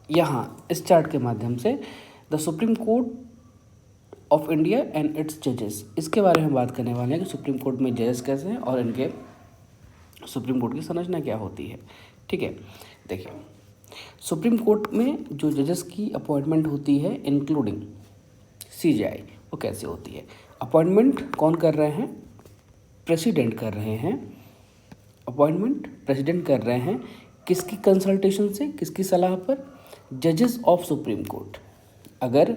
यहाँ इस चार्ट के माध्यम से the supreme court of India and it's जजेस, इसके बारे में बात करने वाले हैं कि सुप्रीम कोर्ट में जजेस कैसे हैं और इनके सुप्रीम कोर्ट की संरचना क्या होती है। ठीक है, देखिए सुप्रीम कोर्ट में जो जजेस की अपॉइंटमेंट होती है इंक्लूडिंग सीजेआई, वो कैसे होती है। अपॉइंटमेंट कौन कर रहे हैं, प्रेसिडेंट कर रहे हैं। अपॉइंटमेंट प्रेसिडेंट कर रहे हैं, किसकी कंसल्टेशन से, किसकी सलाह पर, जजेस ऑफ सुप्रीम कोर्ट। अगर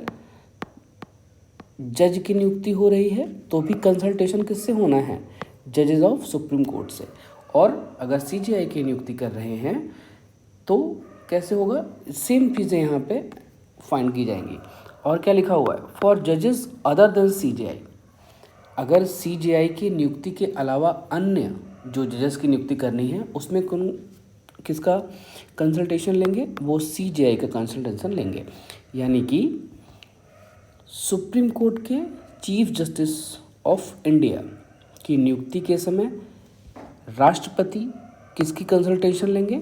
जज की नियुक्ति हो रही है तो भी कंसल्टेशन किससे होना है, जजेस ऑफ सुप्रीम कोर्ट से। और अगर सीजेआई की नियुक्ति कर रहे हैं तो कैसे होगा, सेम चीज़ें यहाँ पे फाइंड की जाएंगी। और क्या लिखा हुआ है, फॉर जजेस अदर देन सीजेआई, अगर सीजेआई की नियुक्ति के अलावा अन्य जो जजेस की नियुक्ति करनी है उसमें कौन किसका कंसल्टेशन लेंगे, वो सीजेआई का कंसल्टेशन लेंगे। यानी कि सुप्रीम कोर्ट के चीफ जस्टिस ऑफ इंडिया की नियुक्ति के समय राष्ट्रपति किसकी कंसल्टेशन लेंगे,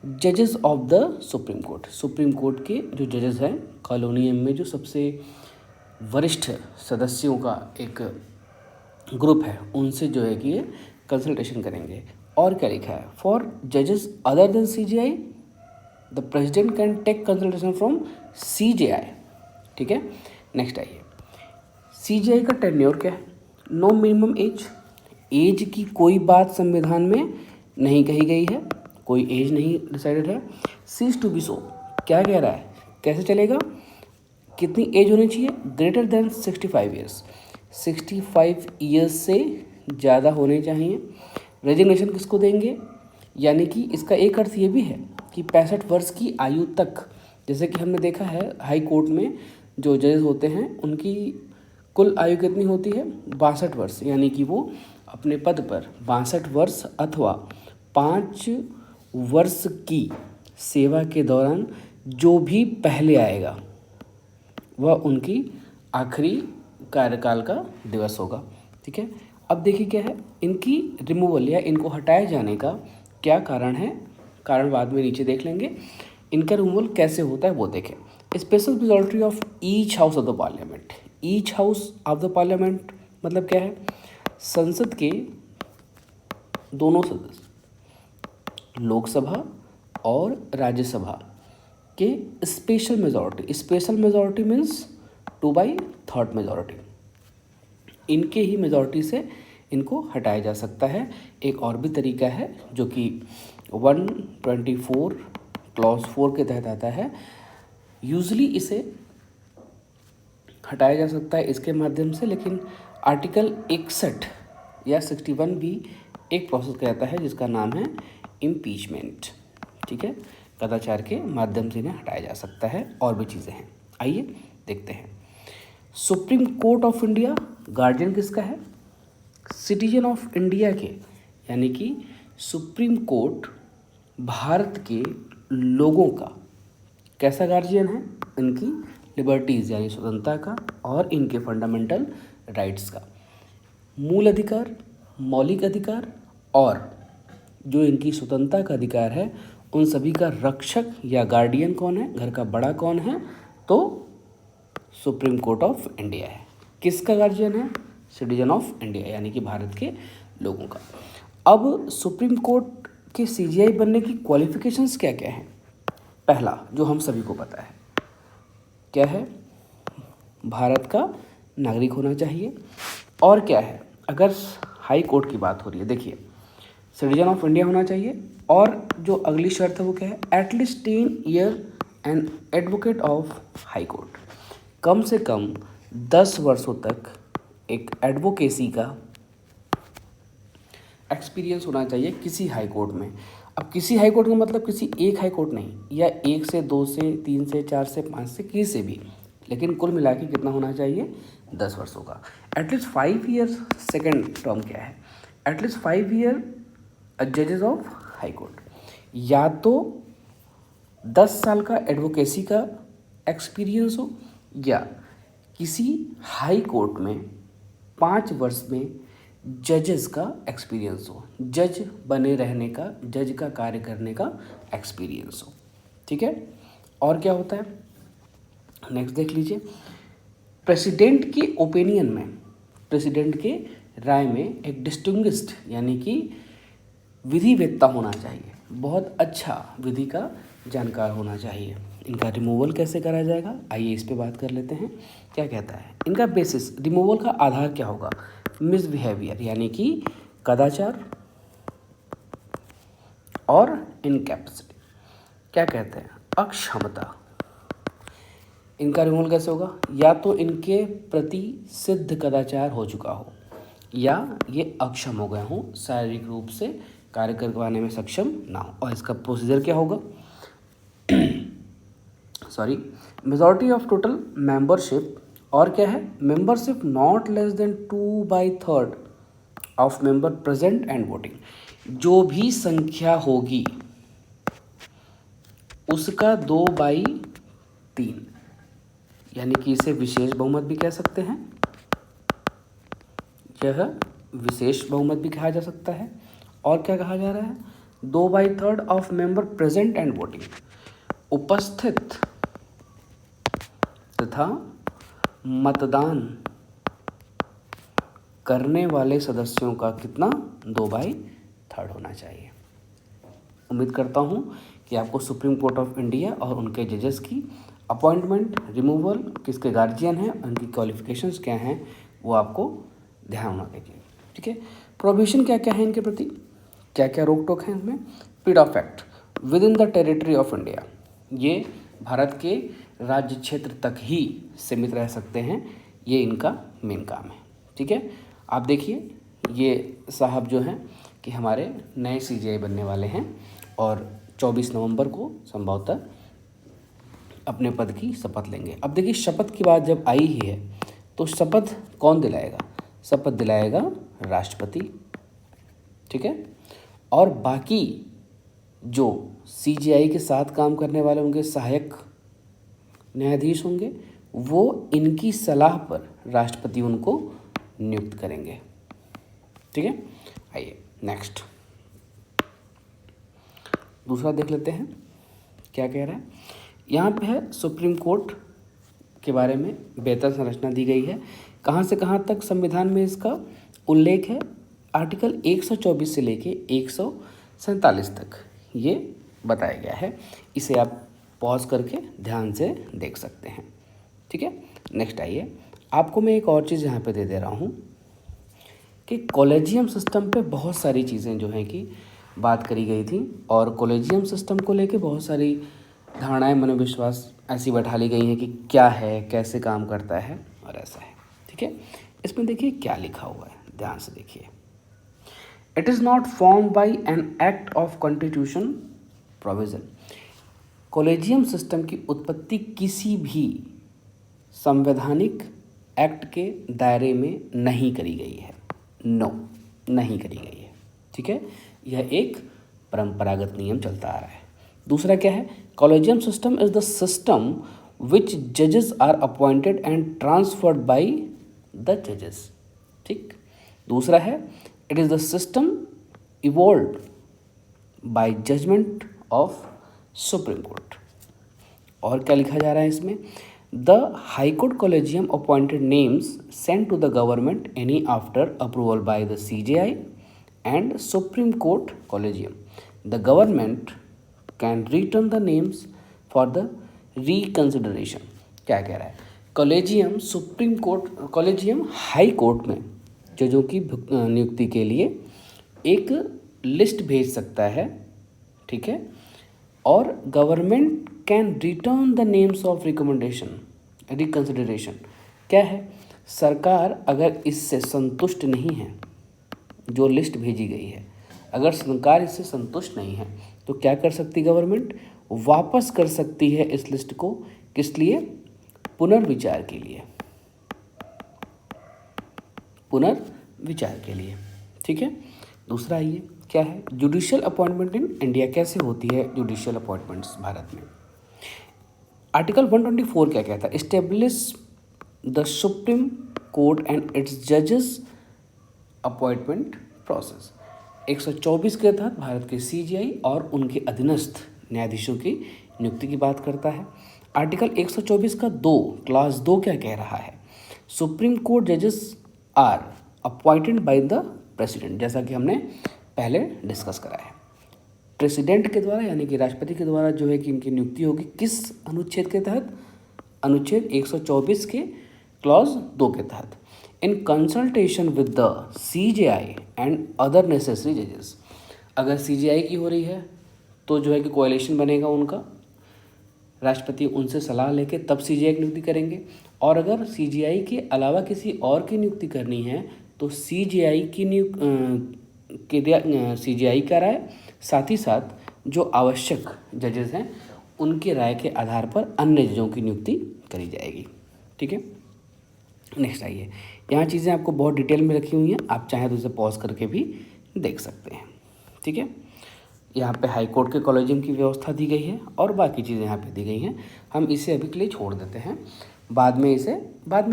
जजेस of the supreme court. Supreme court के जो जजेस हैं, कॉलोनियम में जो सबसे वरिष्ठ सदस्यों का एक ग्रुप है, उनसे जो है कि ये कंसल्टेशन करेंगे। और क्या लिखा है, फॉर जजेस other than CJI the president can take consultation from CJI. ठीक है, नेक्स्ट आइए, सीजेआई का टेन्योर क्या है, नो मिनिमम एज, एज की कोई बात संविधान में नहीं कही गई है, कोई एज नहीं डिसाइडेड है। सीज टू बी सो, क्या कह रहा है, कैसे चलेगा, कितनी एज होनी चाहिए, ग्रेटर देन 65 ईयर्स, 65 ईयर्स से ज़्यादा होने चाहिए। रेजिग्नेशन किसको देंगे, यानी कि इसका एक अर्थ ये भी है कि 65 वर्ष की आयु तक, जैसे कि हमने देखा है हाई कोर्ट में जो जज होते हैं उनकी कुल आयु कितनी होती है, 62 वर्ष, यानी कि वो अपने पद पर 62 वर्ष अथवा 5 वर्ष की सेवा के दौरान जो भी पहले आएगा वह उनकी आखिरी कार्यकाल का दिवस होगा। ठीक है, अब देखिए क्या है, इनकी रिमूवल या इनको हटाए जाने का क्या कारण है, कारण बाद में नीचे देख लेंगे। इनका रिमूवल कैसे होता है वो देखें। Special majority of each house of the parliament, each house of the parliament मतलब क्या है, संसद के दोनों सदस्य, लोकसभा और राज्यसभा के special majority, special majority means 2/3 majority, इनके ही मेजॉरिटी से इनको हटाया जा सकता है। एक और भी तरीका है जो कि 124 क्लॉज 4 के तहत आता है। यूजली इसे हटाया जा सकता है इसके माध्यम से, लेकिन आर्टिकल 61 या 61 भी एक प्रोसेस कहता है जिसका नाम है इम्पीचमेंट। ठीक है, कदाचार के माध्यम से इन्हें हटाया जा सकता है। और भी चीज़ें हैं, आइए देखते हैं। Supreme court of India guardian किसका है, सिटीजन ऑफ इंडिया के, यानी कि सुप्रीम कोर्ट भारत के लोगों का कैसा गार्जियन है, इनकी लिबर्टीज़ यानी स्वतंत्रता का और इनके फंडामेंटल राइट्स का। मूल अधिकार, मौलिक अधिकार और जो इनकी स्वतंत्रता का अधिकार है, उन सभी का रक्षक या गार्डियन कौन है, घर का बड़ा कौन है, तो सुप्रीम कोर्ट ऑफ इंडिया है। किसका गार्जियन है, सिटीजन ऑफ इंडिया यानी कि भारत के लोगों का। अब सुप्रीम कोर्ट के सीजीआई बनने की क्वालिफिकेशंस क्या क्या हैं। पहला जो हम सभी को पता है क्या है, भारत का नागरिक होना चाहिए। और क्या है, अगर हाई कोर्ट की बात हो रही है, देखिए सिटीजन ऑफ इंडिया होना चाहिए। और जो अगली शर्त है वो क्या है, at least 10 year an advocate of High Court, कम से कम 10 वर्षों तक एक एडवोकेसी का एक्सपीरियंस होना चाहिए किसी हाई कोर्ट में। अब किसी हाई कोर्ट का मतलब किसी एक हाई कोर्ट नहीं, या 1 से 2 से 3 से 4 से 5 से किसी से भी, लेकिन कुल मिला के कितना होना चाहिए, 10 वर्षों का। एटलीस्ट 5 ईयर्स, सेकेंड टर्म क्या है, एटलीस्ट 5 ईयर जजेस ऑफ हाई कोर्ट, या तो 10 साल का एडवोकेसी का एक्सपीरियंस हो, या किसी हाई कोर्ट में 5 वर्ष में जजेस का एक्सपीरियंस हो, जज बने रहने का, जज का कार्य करने का एक्सपीरियंस हो। ठीक है, और क्या होता है, नेक्स्ट देख लीजिए। प्रेसिडेंट की ओपिनियन में, प्रेसिडेंट के राय में एक डिस्टिंग्विश्ड यानी कि विधिवेत्ता होना चाहिए, बहुत अच्छा विधि का जानकार होना चाहिए। इनका रिमूवल कैसे करा जाएगा, आइए इस पे बात कर लेते हैं। क्या कहता है, इनका बेसिस, रिमूवल का आधार क्या होगा, मिसबिहेवियर यानी कि कदाचार और इनकैपेसिटी। क्या कहते हैं, अक्षमता। इनका रिमूवल कैसे होगा, या तो इनके प्रति सिद्ध कदाचार हो चुका हो या ये अक्षम हो गए हों, शारीरिक रूप से कार्य करवाने में सक्षम ना हो। और इसका प्रोसीजर क्या होगा, sorry, majority of total membership, और क्या है, membership not less than 2/3 of member present and voting. जो भी संख्या होगी उसका 2/3, यानी कि इसे विशेष बहुमत भी कह सकते हैं, यह विशेष बहुमत भी कहा जा सकता है। और क्या कहा जा रहा है, 2/3 of member present and voting, उपस्थित तथा मतदान करने वाले सदस्यों का कितना, 2/3 होना चाहिए। उम्मीद करता हूँ कि आपको सुप्रीम कोर्ट ऑफ इंडिया और उनके जजेस की अपॉइंटमेंट, रिमूवल, किसके गार्जियन हैं, उनकी क्वालिफिकेशंस क्या हैं, वो आपको ध्यान होना चाहिए। ठीक है, प्रोविजन क्या क्या है इनके प्रति, क्या क्या रोक टोक है इनमें। पीड of act with in the territory of India, ये भारत के राज्य क्षेत्र तक ही सीमित रह सकते हैं, ये इनका मेन काम है। ठीक है, आप देखिए ये साहब जो हैं कि हमारे नए CJI बनने वाले हैं और 24 नवंबर को संभवतः अपने पद की शपथ लेंगे। अब देखिए, शपथ की बात जब आई ही है तो शपथ कौन दिलाएगा, शपथ दिलाएगा राष्ट्रपति। ठीक है, और बाकी जो CJI के साथ काम करने वाले उनके सहायक न्यायाधीश होंगे, वो इनकी सलाह पर राष्ट्रपति उनको नियुक्त करेंगे। ठीक है, आइए नेक्स्ट दूसरा देख लेते हैं क्या कह रहा है। यहाँ पे है सुप्रीम कोर्ट के बारे में बेहतर संरचना दी गई है। कहाँ से कहाँ तक संविधान में इसका उल्लेख है, आर्टिकल 124 से लेके 147 तक ये बताया गया है। इसे आप पॉज करके ध्यान से देख सकते हैं। ठीक है, नेक्स्ट आइए, आपको मैं एक और चीज़ यहाँ पे दे रहा हूँ कि कॉलेजियम सिस्टम पे बहुत सारी चीज़ें जो हैं कि बात करी गई थी, और कॉलेजियम सिस्टम को लेके बहुत सारी धारणाएं, मनोविश्वास ऐसी बैठा ली गई हैं कि क्या है, कैसे काम करता है और ऐसा है। ठीक है, इसमें देखिए क्या लिखा हुआ है, ध्यान से देखिए। It is not form by an act of constitution provision. Collegium system की उत्पत्ति किसी भी संवैधानिक एक्ट के दायरे में नहीं करी गई है, नहीं करी गई है। ठीक है, यह एक परंपरागत नियम चलता आ रहा है। दूसरा क्या है, collegium system is the system which जजेस are appointed and transferred by the जजेस। ठीक, दूसरा है, it is the system evolved bye judgement of supreme court. और क्या लिखा जा रहा है इसमें, the high court collegium appointed names Saint to the government any after approval by the CJI and Supreme Court Collegium. The government can return the names for the reconsideration. क्या कह रहा है, collegium supreme court, collegium high court में जजों की नियुक्ति के लिए एक लिस्ट भेज सकता है। ठीक है, और government can return the names of reconsideration. क्या है, सरकार अगर इससे संतुष्ट नहीं है, जो लिस्ट भेजी गई है, अगर सरकार इससे संतुष्ट नहीं है तो क्या कर सकती गवर्नमेंट, वापस कर सकती है इस लिस्ट को, किस लिए, पुनर्विचार के लिए, पुनर्विचार के लिए। ठीक है, दूसरा ये क्या है, जुडिशियल अपॉइंटमेंट इन इंडिया, कैसे होती है जुडिशियल अपॉइंटमेंट्स भारत में। आर्टिकल 124 क्या कहता है, establish the supreme court and it's जजेस अपॉइंटमेंट प्रोसेस। 124 के तहत भारत के CJI और उनके अधीनस्थ न्यायाधीशों की नियुक्ति की बात करता है। आर्टिकल 124 का 2 क्लास 2 क्या कह रहा है? सुप्रीम कोर्ट जजेस are appointed by the president, जैसा कि हमने पहले डिस्कस करा है। प्रेसिडेंट के द्वारा यानी कि राष्ट्रपति के द्वारा जो है कि इनकी नियुक्ति होगी किस अनुच्छेद के तहत? अनुच्छेद 124 के क्लॉज 2 के तहत। In consultation with the CJI and other necessary जजेस। अगर CJI की हो रही है तो जो है कि कोएलिशन बनेगा उनका, राष्ट्रपति उनसे सलाह लेके तब CJI की नियुक्ति करेंगे। और अगर CJI के अलावा किसी और की नियुक्ति करनी है तो CJI का राय, साथ ही साथ जो आवश्यक जजेस हैं उनकी राय के आधार पर अन्य जजों की नियुक्ति करी जाएगी। ठीक है, नेक्स्ट आइए। यहाँ चीज़ें आपको बहुत डिटेल में रखी हुई हैं, आप चाहें तो इसे पॉज करके भी देख सकते हैं। ठीक है, यहाँ पे हाई कोर्ट के कॉलेजियम की व्यवस्था दी गई है और बाकी चीज़ें यहाँ पे दी गई हैं। हम इसे अभी के लिए छोड़ देते हैं, बाद में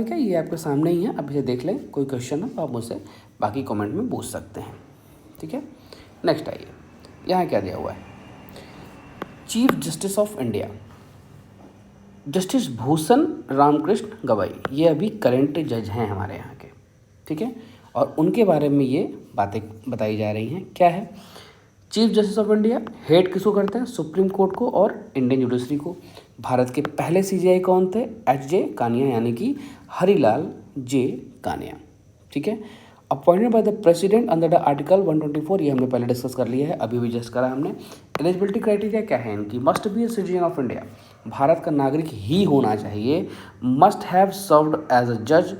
क्या, ये आपके सामने ही है, अब इसे देख लें। कोई क्वेश्चन हो तो आप मुझसे बाकी कमेंट में पूछ सकते हैं। ठीक है, नेक्स्ट आइए। यहाँ क्या दिया हुआ है? Chief Justice of India Justice Bhushan Ramakrishna Gavai, ये अभी करंट जज हैं हमारे यहाँ के। ठीक है, और उनके बारे में ये बातें बताई जा रही हैं। क्या है? Chief Justice of India head किसको करते हैं? सुप्रीम कोर्ट को और इंडियन जुडिशरी को। भारत के पहले CJI कौन थे? HJ कानिया, यानी कि हरिलाल J कानिया। ठीक है, appointed by the president under the article 124, ये हमने पहले डिस्कस कर लिया है, अभी भी जस्ट करा हमने। एलिजिबिलिटी क्राइटेरिया क्या है इनकी? Must be a citizen of India, भारत का नागरिक ही होना चाहिए। Must have served as a जज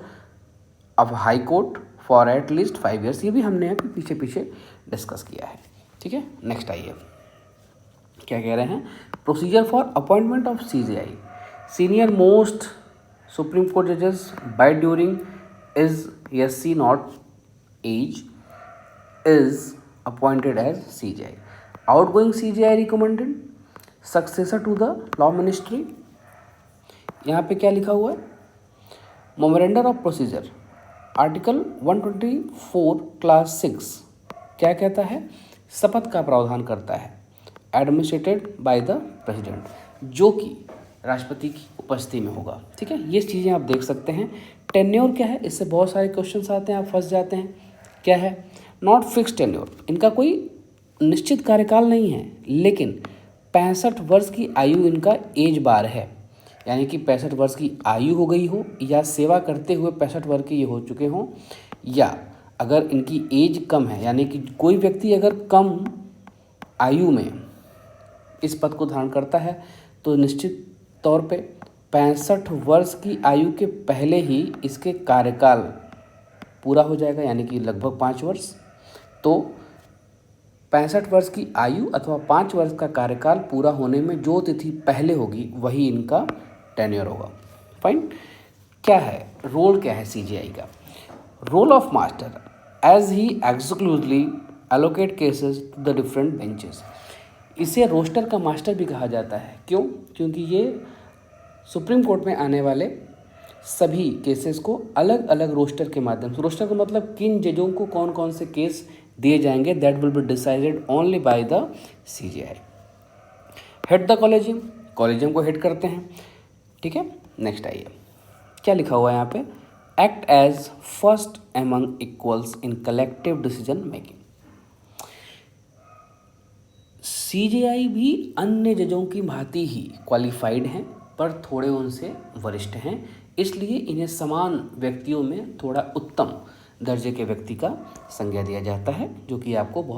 of High Court for at least 5 years, ये भी हमने अभी पीछे डिस्कस किया है। ठीक है, नेक्स्ट आइए। क्या कह रहे हैं? Procedure for appointment of CJI, senior most Supreme Court जजेस by during is SC not as is appointed as CJI. Outgoing CJI recommended successor to the law ministry. यहाँ पे क्या लिखा हुआ है? मोमेरेंडम ऑफ प्रोसीजर आर्टिकल 124 क्लास 6 क्या कहता है? शपथ का प्रावधान करता है। एडमिनिस्ट्रेटेड बाय द प्रेसिडेंट, जो कि राष्ट्रपति की उपस्थिति में होगा। ठीक है, ये चीज़ें आप देख सकते हैं। टेन्योर क्या है? इससे बहुत सारे क्वेश्चंस आते हैं, आप फंस जाते हैं। क्या है? नॉट फिक्स टेन्योर, इनका कोई निश्चित कार्यकाल नहीं है, लेकिन 65 वर्ष की आयु इनका एज बार है, यानी कि 65 वर्ष की आयु हो गई हो या सेवा करते हुए 65 वर्ष के ये हो चुके हों, या अगर इनकी एज कम है, यानी कि कोई व्यक्ति अगर कम आयु में इस पद को धारण करता है तो निश्चित तौर पे 65 वर्ष की आयु के पहले ही इसके कार्यकाल पूरा हो जाएगा, यानी कि लगभग 5 वर्ष। तो 65 वर्ष की आयु अथवा 5 वर्ष का कार्यकाल पूरा होने में जो तिथि पहले होगी वही इनका टेन्योर होगा। फाइन। क्या है रोल? क्या है CJI का? Role of master as he exclusively allocate cases to the different benches. इसे रोस्टर का मास्टर भी कहा जाता है। क्यों? क्योंकि ये सुप्रीम कोर्ट में आने वाले सभी केसेस को अलग अलग रोस्टर के माध्यम से, रोस्टर का मतलब किन जजों को कौन कौन से केस दिए जाएंगे, that will be decided only by the CJI। Head the collegium, collegium को हेड करते हैं। ठीक है, नेक्स्ट आइए। क्या लिखा हुआ है यहाँ पे? Act as first among equals in collective decision making. CJI भी अन्य जजों की भांति ही क्वालिफाइड हैं, पर थोड़े उनसे वरिष्ठ हैं, इसलिए इन्हें समान व्यक्तियों में थोड़ा उत्तम दर्जे के व्यक्ति का संज्ञा दिया जाता है, जो कि आपको बहुत